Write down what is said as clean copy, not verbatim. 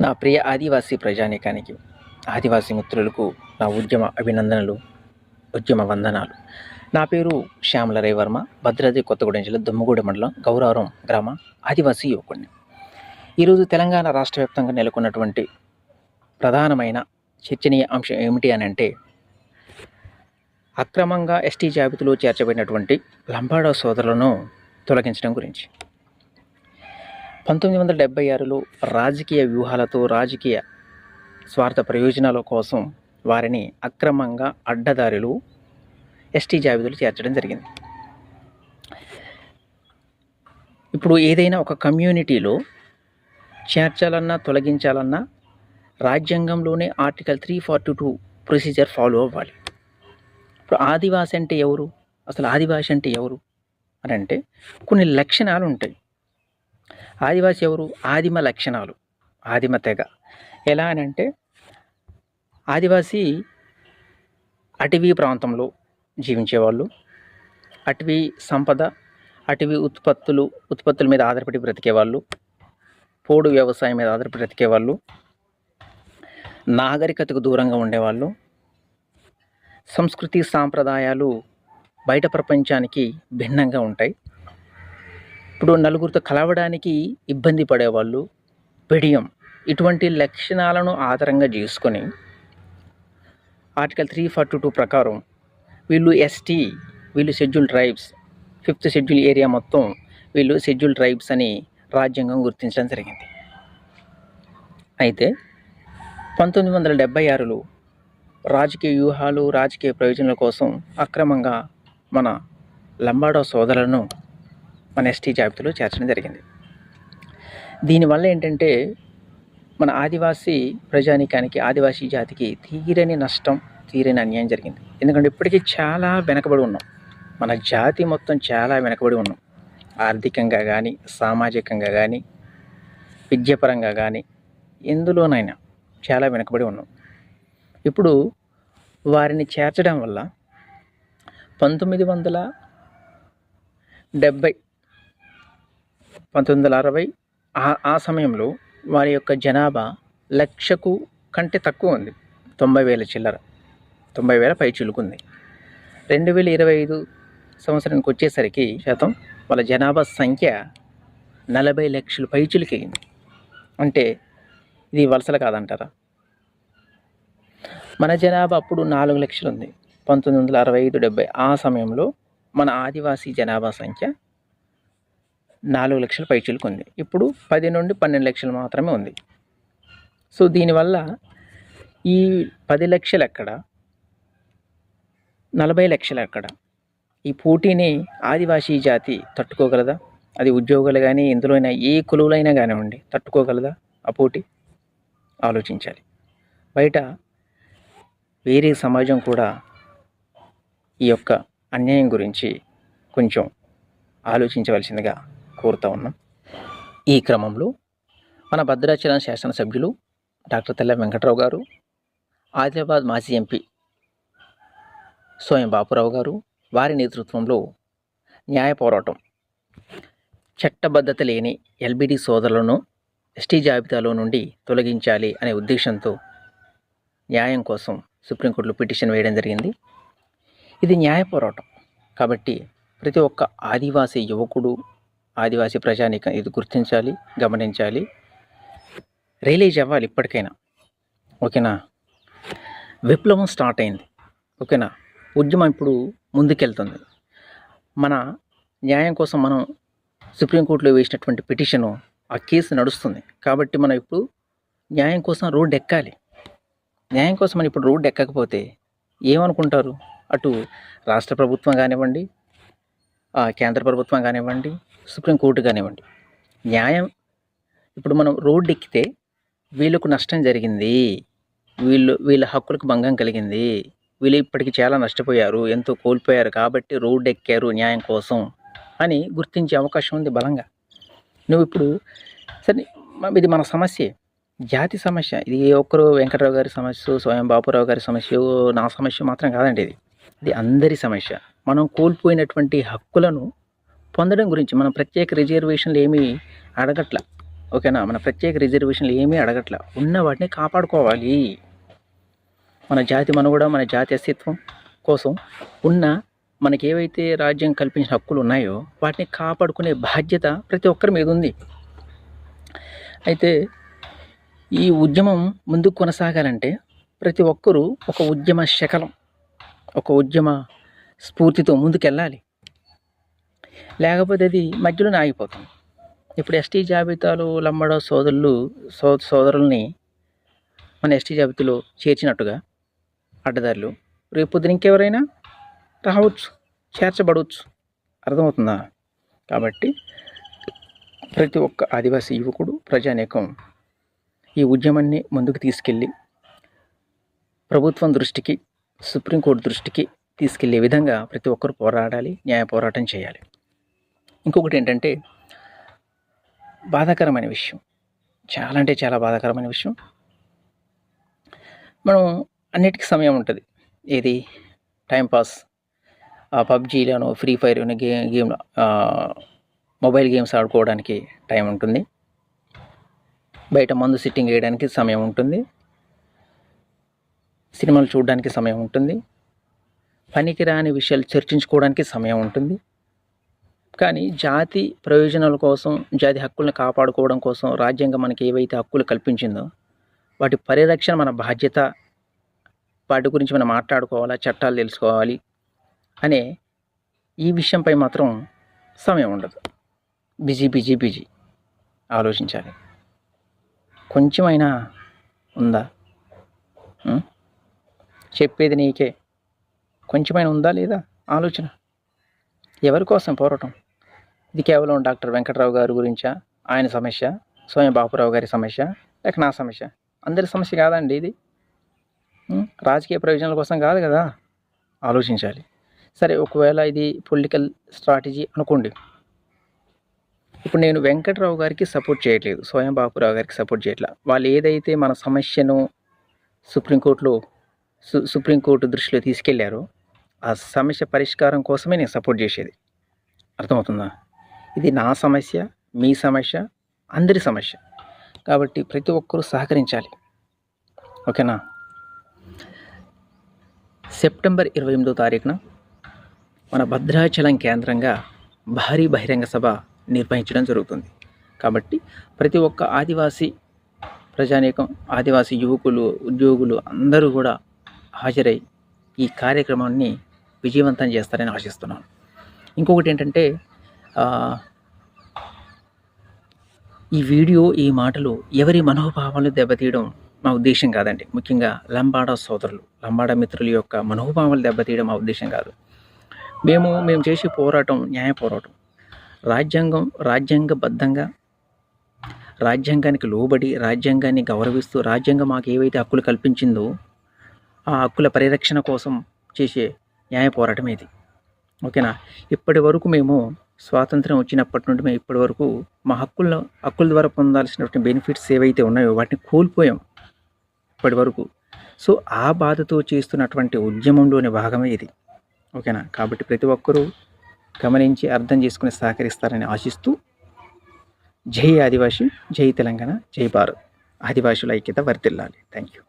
నా ప్రియ ఆదివాసీ ప్రజానీకానికి, ఆదివాసీ మిత్రులకు నా ఉద్యమ అభినందనలు, ఉద్యమ వందనాలు. నా పేరు శ్యామల రేవర్మ, భద్రాద్రి కొత్తగూడెం జిల్లా దుమ్మగూడెం మండలం గౌరారం గ్రామ ఆదివాసీ యువకుడిని. ఈరోజు తెలంగాణ రాష్ట్ర వ్యాప్తంగా నెలకొన్నటువంటి ప్రధానమైన చర్చనీయ అంశం ఏమిటి అని అంటే, అక్రమంగా ఎస్టీ జాబితాలో చేర్చబడినటువంటి లంబాడా సోదరులను తొలగించడం గురించి. 1976లో రాజకీయ వ్యూహాలతో, రాజకీయ స్వార్థ ప్రయోజనాల కోసం వారిని అక్రమంగా అడ్డదారులు ఎస్టీ జాబితాలు చేర్చడం జరిగింది. ఇప్పుడు ఏదైనా ఒక కమ్యూనిటీలో చేర్చాలన్నా, తొలగించాలన్నా రాజ్యాంగంలోనే ఆర్టికల్ 342 ప్రొసీజర్ ఫాలో అవ్వాలి. ఇప్పుడు ఆదివాసి అంటే ఎవరు, అసలు ఆదివాసి అంటే ఎవరు అని అంటే కొన్ని లక్షణాలు ఉంటాయి. ఆదివాసి ఎవరు? ఆదిమ లక్షణాలు, ఆదిమ తెగ. ఎలా అని అంటే, ఆదివాసి అటవీ ప్రాంతంలో జీవించేవాళ్ళు, అటవీ సంపద, అటవీ ఉత్పత్తుల మీద ఆధారపడి బ్రతికేవాళ్ళు, పోడు వ్యవసాయం మీద ఆధారపడి బ్రతికేవాళ్ళు, నాగరికతకు దూరంగా ఉండేవాళ్ళు, సంస్కృతి సాంప్రదాయాలు బయట ప్రపంచానికి భిన్నంగా ఉంటాయి. ఇప్పుడు నలుగురితో కలవడానికి ఇబ్బంది పడేవాళ్ళు, బిడియం, ఇటువంటి లక్షణాలను ఆధారంగా చేసుకొని ఆర్టికల్ 342 ప్రకారం వీళ్ళు ఎస్టీ, వీళ్ళు schedule tribes, 5th schedule area మొత్తం వీళ్ళు షెడ్యూల్ ట్రైబ్స్ అని రాజ్యాంగం గుర్తించడం జరిగింది. అయితే 1976లో రాజకీయ వ్యూహాలు, రాజకీయ ప్రయోజనాల కోసం అక్రమంగా మన లంబాడా సోదరులను మన ఎస్టీ జాబితాలో చేర్చడం జరిగింది. దీనివల్ల ఏంటంటే, మన ఆదివాసీ ప్రజానీకానికి, ఆదివాసీ జాతికి తీరని నష్టం, తీరని అన్యాయం జరిగింది. ఎందుకంటే ఇప్పటికీ చాలా వెనకబడి ఉన్నాం. మన జాతి మొత్తం చాలా వెనకబడి ఉన్నాం. ఆర్థికంగా కానీ, సామాజికంగా కానీ, విద్యాపరంగా కానీ, ఎందులోనైనా చాలా వెనకబడి ఉన్నాం. ఇప్పుడు వారిని చేర్చడం వల్ల 1970, 1960 ఆ సమయంలో వారి యొక్క జనాభా 1,00,000 కంటే తక్కువ ఉంది. 90,000 చిల్లర, 90,000 పై చిలుకుంది. 2025 సంవత్సరానికి వచ్చేసరికి వాళ్ళ జనాభా సంఖ్య 40 లక్షలు పై చిలుకైంది. అంటే ఇది వలసలు కాదంటారా? మన జనాభా అప్పుడు 4 లక్షలు ఉంది. 1965, 70 ఆ సమయంలో మన ఆదివాసీ జనాభా సంఖ్య 4 లక్షల పైచిలకు ఉంది. ఇప్పుడు 10 నుండి 12 లక్షలు మాత్రమే ఉంది. సో దీనివల్ల ఈ 10 లక్షలు ఎక్కడ, 40 లక్షలు ఎక్కడ? ఈ పోటీని ఆదివాసీ జాతి తట్టుకోగలదా? అది ఉద్యోగాలు కానీ, ఇందులోనైనా ఏ కులువులైనా కానివ్వండి, తట్టుకోగలదా ఆ పోటీ? ఆలోచించాలి. బయట వేరే సమాజం కూడా ఈ యొక్క అన్యాయం గురించి కొంచెం ఆలోచించవలసిందిగా కోరుతూ ఉన్నాం. ఈ క్రమంలో మన భద్రాచలం శాసనసభ్యులు డాక్టర్ తెల్ల వెంకట్రావు గారు, ఆదిలాబాద్ మాజీ ఎంపీ సోయం బాపురావు గారు, వారి నేతృత్వంలో న్యాయ పోరాటం, చట్టబద్ధత లేని ఎల్బిడి సోదరులను ఎస్టీ జాబితాలో నుండి తొలగించాలి అనే ఉద్దేశంతో న్యాయం కోసం సుప్రీంకోర్టులో పిటిషన్ వేయడం జరిగింది. ఇది న్యాయ పోరాటం కాబట్టి ప్రతి ఒక్క ఆదివాసీ యువకుడు, ఆదివాసీ ప్రజానీకం ఇది గుర్తించాలి, గమనించాలి, రియలైజ్ అవ్వాలి ఇప్పటికైనా. ఓకేనా? విప్లవం స్టార్ట్ అయింది. ఓకేనా? ఉద్యమం ఇప్పుడు ముందుకెళ్తుంది. మన న్యాయం కోసం మనం సుప్రీంకోర్టులో వేసినటువంటి పిటిషను, ఆ కేసు నడుస్తుంది కాబట్టి మనం ఇప్పుడు న్యాయం కోసం రోడ్డు ఎక్కాలి. న్యాయం కోసం మనం ఇప్పుడు రోడ్డు ఎక్కకపోతే ఏమనుకుంటారు? అటు రాష్ట్ర ప్రభుత్వం కానివ్వండి, కేంద్ర ప్రభుత్వం కానివ్వండి, సుప్రీంకోర్టు కానివ్వండి, న్యాయం ఇప్పుడు మనం రోడ్డు ఎక్కితే వీళ్ళకు నష్టం జరిగింది, వీళ్ళ హక్కులకు భంగం కలిగింది, వీళ్ళు ఇప్పటికి చాలా నష్టపోయారు, ఎంతో కోల్పోయారు కాబట్టి రోడ్డు ఎక్కారు న్యాయం కోసం అని గుర్తించే అవకాశం ఉంది బలంగా. నువ్వు ఇప్పుడు సరే, ఇది మన సమస్యే, జాతి సమస్య. ఇది ఒక్కరు వెంకటరావు గారి సమస్య, స్వయం బాపురావు గారి సమస్య, నా సమస్య మాత్రం కాదండి. ఇది అందరి సమస్య. మనం కోల్పోయినటువంటి హక్కులను పొందడం గురించి మనం ప్రత్యేక రిజర్వేషన్లు ఏమీ అడగట్ల. ఓకేనా. మన ప్రత్యేక రిజర్వేషన్లు ఏమీ అడగట్ల, ఉన్న వాటిని కాపాడుకోవాలి. మన జాతి మనుగడ, మన జాతి అస్తిత్వం కోసం ఉన్న మనకి ఏవైతే రాజ్యం కల్పించిన హక్కులు ఉన్నాయో వాటిని కాపాడుకునే బాధ్యత ప్రతి ఒక్కరి మీద ఉంది. అయితే ఈ ఉద్యమం ముందుకు కొనసాగాలంటే ప్రతి ఒక్కరూ ఒక ఉద్యమ శకలం, ఒక ఉద్యమ స్ఫూర్తితో ముందుకెళ్ళాలి. లేకపోతే అది మధ్యలోనే ఆగిపోతుంది. ఇప్పుడు ఎస్టీ జాబితాలో లంబాడ సోదరుల్ని మన ఎస్టీ జాబితాలో చేర్చినట్టుగా అడ్డదారులు రేపు పొద్దున ఇంకెవరైనా రావచ్చు, చేర్చబడవచ్చు. అర్థమవుతుందా? కాబట్టి ప్రతి ఒక్క ఆదివాసీ యువకుడు, ప్రజానీకం ఈ ఉద్యమాన్ని ముందుకు తీసుకెళ్ళి ప్రభుత్వం దృష్టికి, సుప్రీంకోర్టు దృష్టికి తీసుకెళ్లే విధంగా ప్రతి ఒక్కరు పోరాడాలి, న్యాయ పోరాటం చేయాలి. ఇంకొకటి ఏంటంటే బాధాకరమైన విషయం, చాలా అంటే చాలా బాధాకరమైన విషయం. మనం అన్నిటికీ సమయం ఉంటుంది. ఏది టైంపాస్, పబ్జీలను, free fire game mobile games ఆడుకోవడానికి టైం ఉంటుంది, బయట మందు సిట్టింగ్ వేయడానికి సమయం ఉంటుంది, సినిమాలు చూడడానికి సమయం ఉంటుంది, పనికిరాని విషయాలు చర్చించుకోవడానికి సమయం ఉంటుంది. కానీ జాతి ప్రయోజనాల కోసం, జాతి హక్కులను కాపాడుకోవడం కోసం రాజ్యాంగం మనకి ఏవైతే హక్కులు కల్పించిందో వాటి పరిరక్షణ మన బాధ్యత. వాటి గురించి మనం మాట్లాడుకోవాలా, చట్టాలు తెలుసుకోవాలి అనే ఈ విషయంపై మాత్రం సమయం ఉండదు. బిజీ ఆలోచించాలి. కొంచెమైనా ఉందా? చెప్పేది నీకే, కొంచెమైనా ఉందా లేదా ఆలోచన? ఎవరి కోసం పోరాటం? ఇది కేవలం డాక్టర్ వెంకట్రావు గారి గురించా, ఆయన సమస్య, స్వయం బాపురావు గారి సమస్య, లేక నా సమస్య? అందరి సమస్య కాదండి ఇది. రాజకీయ ప్రయోజనాల కోసం కాదు కదా. ఆలోచించాలి. సరే, ఒకవేళ ఇది పొలిటికల్ స్ట్రాటజీ అనుకోండి. ఇప్పుడు నేను వెంకట్రావు గారికి సపోర్ట్ చేయట్లేదు, స్వయం బాపురావు గారికి సపోర్ట్ చేయట్లా. వాళ్ళు ఏదైతే మన సమస్యను సుప్రీంకోర్టు దృష్టిలో తీసుకెళ్లారో ఆ సమస్య పరిష్కారం కోసమే నేను సపోర్ట్ చేసేది. అర్థమవుతుందా? ఇది నా సమస్య, మీ సమస్య, అందరి సమస్య. కాబట్టి ప్రతి ఒక్కరూ సహకరించాలి. ఓకేనా? సెప్టెంబర్ 28వ తారీఖున మన భద్రాచలం కేంద్రంగా భారీ బహిరంగ సభ నిర్వహించడం జరుగుతుంది. కాబట్టి ప్రతి ఒక్క ఆదివాసీ ప్రజానీకం, ఆదివాసీ యువకులు, ఉద్యోగులు అందరూ కూడా హాజరై ఈ కార్యక్రమాన్ని విజయవంతం చేస్తారని ఆశిస్తున్నాను. ఇంకొకటి ఏంటంటే ఈ వీడియో, ఈ మాటలు ఎవరి మనోభావాలను దెబ్బతీయడం మా ఉద్దేశం కాదండి. ముఖ్యంగా లంబాడ సోదరులు, లంబాడ మిత్రుల యొక్క మనోభావాలు దెబ్బతీయడం మా ఉద్దేశం కాదు. మేము చేసే పోరాటం న్యాయ పోరాటం. రాజ్యాంగబద్ధంగా, రాజ్యాంగానికి లోబడి, రాజ్యాంగాన్ని గౌరవిస్తూ, రాజ్యాంగం మాకు ఏవైతే హక్కులు కల్పించిందో ఆ హక్కుల పరిరక్షణ కోసం చేసే న్యాయ పోరాటం ఇది. ఓకేనా? ఇప్పటి వరకు మేము స్వాతంత్రం వచ్చినప్పటి నుండి మేము ఇప్పటి వరకు మా హక్కుల ద్వారా పొందాల్సినటువంటి బెనిఫిట్స్ ఏవైతే ఉన్నాయో వాటిని కోల్పోయాం ఇప్పటి వరకు. సో ఆ బాధతో చేస్తున్నటువంటి ఉద్యమంలోని భాగమే ఇది. ఓకేనా? కాబట్టి ప్రతి ఒక్కరూ గమనించి అర్థం చేసుకుని సహకరిస్తారని ఆశిస్తూ, జై ఆదివాసి, జై తెలంగాణ, జై భారత్. ఆదివాసుల ఐక్యత వర్ధిల్లాలి. Thank you.